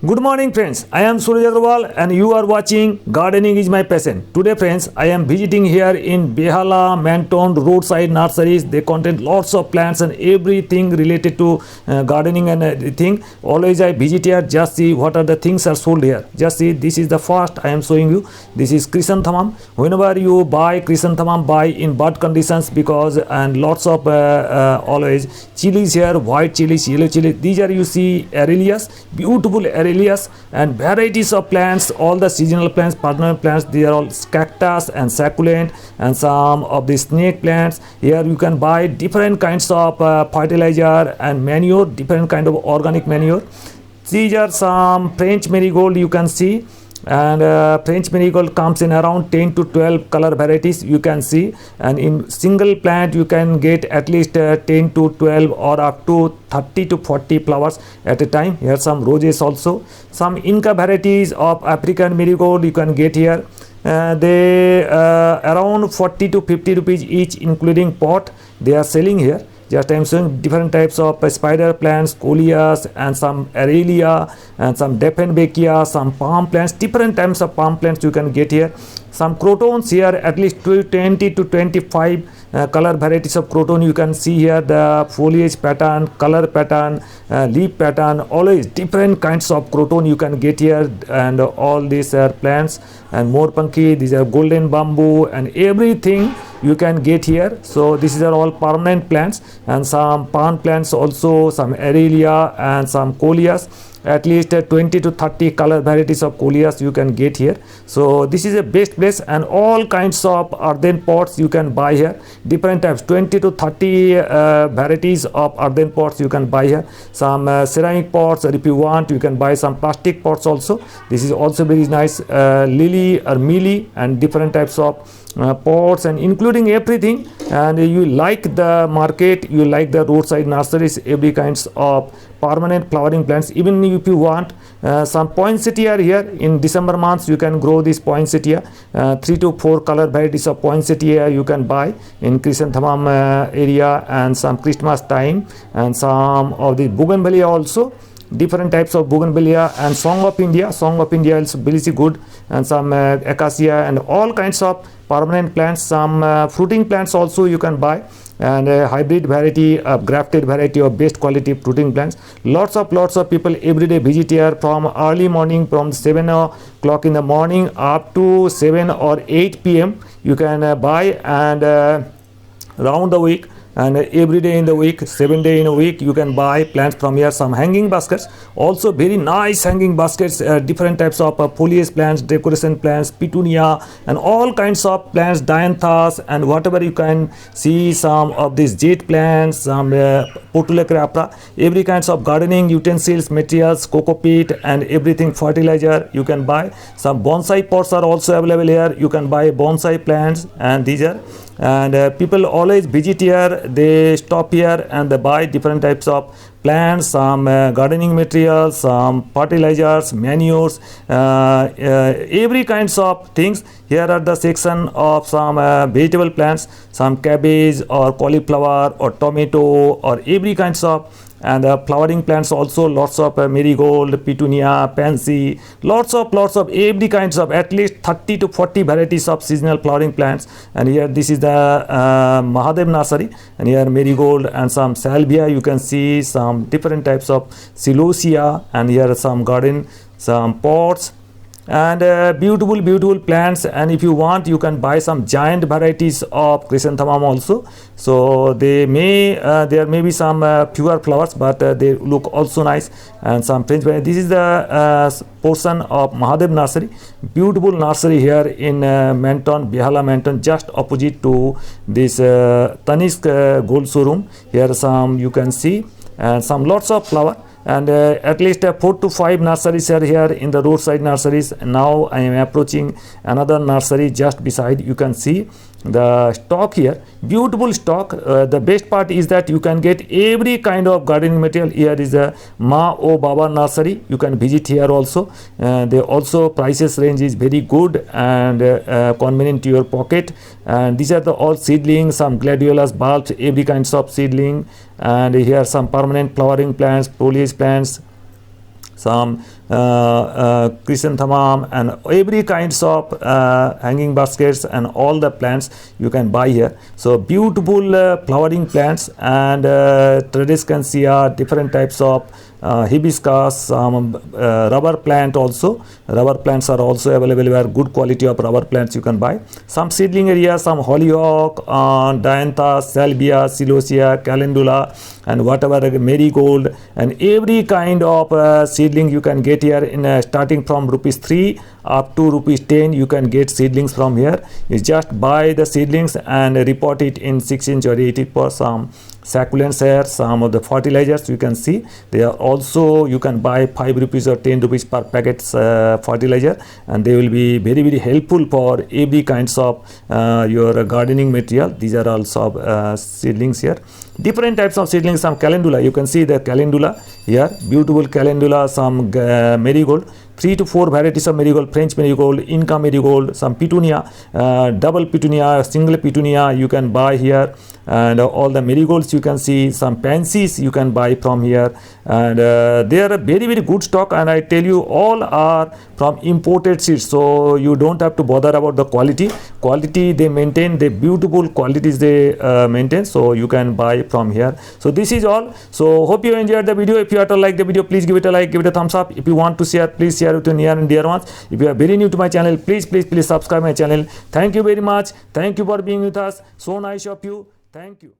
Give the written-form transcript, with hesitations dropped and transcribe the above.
Good morning friends, I am Suraj Agarwal and you are watching Gardening is my passion. Today friends, I am visiting here in Behala, Manton roadside nurseries. They contain lots of plants and everything related to gardening and everything. Always I visit here, just see what are the things are sold here. Just see, this is the first I am showing you. This is chrysanthemum. Whenever you buy chrysanthemum, buy in bud conditions because and lots of always chilies here, white chilies, yellow chilies. These are you see arelias, beautiful arelias and varieties of plants, all the seasonal plants, permanent plants. They are all cactus and succulent and some of the snake plants. Here you can buy different kinds of fertilizer and manure, different kind of organic manure. These are some French marigold you can see, and French marigold comes in around 10 to 12 color varieties you can see, and in single plant you can get at least 10 to 12 or up to 30 to 40 flowers at a time. Here some roses also, some Inca varieties of African marigold you can get here. They around 40 to 50 rupees each including pot they are selling here. Just I am showing different types of spider plants, coleus and some Aralia and some Dieffenbachia, some palm plants, different types of palm plants you can get here. Some crotons here, at least 20 to 25 color varieties of croton you can see here. The foliage pattern, color pattern, leaf pattern, always different kinds of croton you can get here. And all these are plants and more punky. These are golden bamboo and everything you can get here. So these are all permanent plants and some palm plants also, some Aralia and some coleus. At least 20 to 30 color varieties of coleus you can get here. So this is a best place, and all kinds of earthen pots you can buy here, different types, 20 to 30 varieties of earthen pots you can buy here. Some ceramic pots, or if you want you can buy some plastic pots also. This is also very nice, lily or mealy and different types of pots and including everything. And you like the market, you like the roadside nurseries, every kinds of permanent flowering plants. Even if you want some poinsettia here, in December months you can grow this poinsettia, 3 to 4 color varieties of poinsettia you can buy in chrysanthemum area, and some Christmas time, and some of the bougainvillea also, different types of bougainvillea, and Song of India. Song of India is very good, and some acacia and all kinds of permanent plants. Some fruiting plants also you can buy, and a hybrid variety, a grafted variety of best quality fruiting plants. Lots of people every day visit here from early morning, from 7 o'clock in the morning up to 7 or 8 p.m. you can buy, and round the week and every day in the week, 7 days in a week you can buy plants from here. Some hanging baskets also, very nice hanging baskets, different types of foliage plants, decoration plants, petunia and all kinds of plants, dianthus and whatever you can see. Some of these jade plants, some Portulaca, every kinds of gardening utensils, materials, coco peat and everything, fertilizer you can buy. Some bonsai pots are also available here, you can buy bonsai plants, and these are, and people always visit here, they stop here and they buy different types of plants, some gardening materials, some fertilizers, manures, every kinds of things. Here are the section of some vegetable plants, some cabbage or cauliflower or tomato or every kinds of, and flowering plants also, lots of marigold, petunia, pansy, lots of every kinds of, at least 30 to 40 varieties of seasonal flowering plants. And here this is the Mahadev nursery, and here marigold and some salvia you can see, some different types of celosia, and here are some garden, some pots and beautiful plants. And if you want you can buy some giant varieties of chrysanthemum also. So they may there may be some fewer flowers, but they look also nice, and some French varieties. This is the portion of Mahadev nursery, beautiful nursery here in Manton, Behala Manton, just opposite to this Tanishq gold showroom. Here some you can see, and some lots of flower, and at least 4 to 5 nurseries are here in the roadside nurseries. Now I am approaching another nursery just beside. You can see the stock here, beautiful stock. The best part is that you can get every kind of gardening material. Here is a Ma O Baba nursery, you can visit here also. They also prices range is very good and convenient to your pocket. And these are the all seedlings, some gladiolus bulbs, every kinds of seedling. And here some permanent flowering plants, foliage plants, some chrysanthemum, and every kinds of hanging baskets and all the plants you can buy here. So beautiful flowering plants, and traders can see different types of hibiscus, some rubber plant also. Rubber plants are also available where good quality of rubber plants you can buy. Some seedling area, some hollyhock, dianthus, salvia, celosia, calendula, and whatever marigold, and every kind of seedling you can get here in starting from rupees 3 up to rupees 10. You can get seedlings from here. You just buy the seedlings and repot it in 6-inch or 8-inch for some succulents here. Some of the fertilizers you can see they are also, you can buy 5 rupees or 10 rupees per packet fertilizer, and they will be very very helpful for every kinds of your gardening material. These are also seedlings here, different types of seedlings. Some calendula, you can see the calendula here, beautiful calendula, some marigold, 3 to 4 varieties of marigold, French marigold, Inca marigold, some petunia, double petunia, single petunia you can buy here, and all the marigolds you can see, some pansies you can buy from here, and they are a very very good stock, and I tell you all are from imported seeds, so you don't have to bother about the quality they maintain, the beautiful qualities they maintain, so you can buy from here. So this is all. So hope you enjoyed the video. If you at all like the video, please give it a like, give it a thumbs up. If you want to share, please share with your near and dear ones. If you are very new to my channel, please subscribe my channel. Thank you very much. Thank you for being with us. So nice of you. Thank you.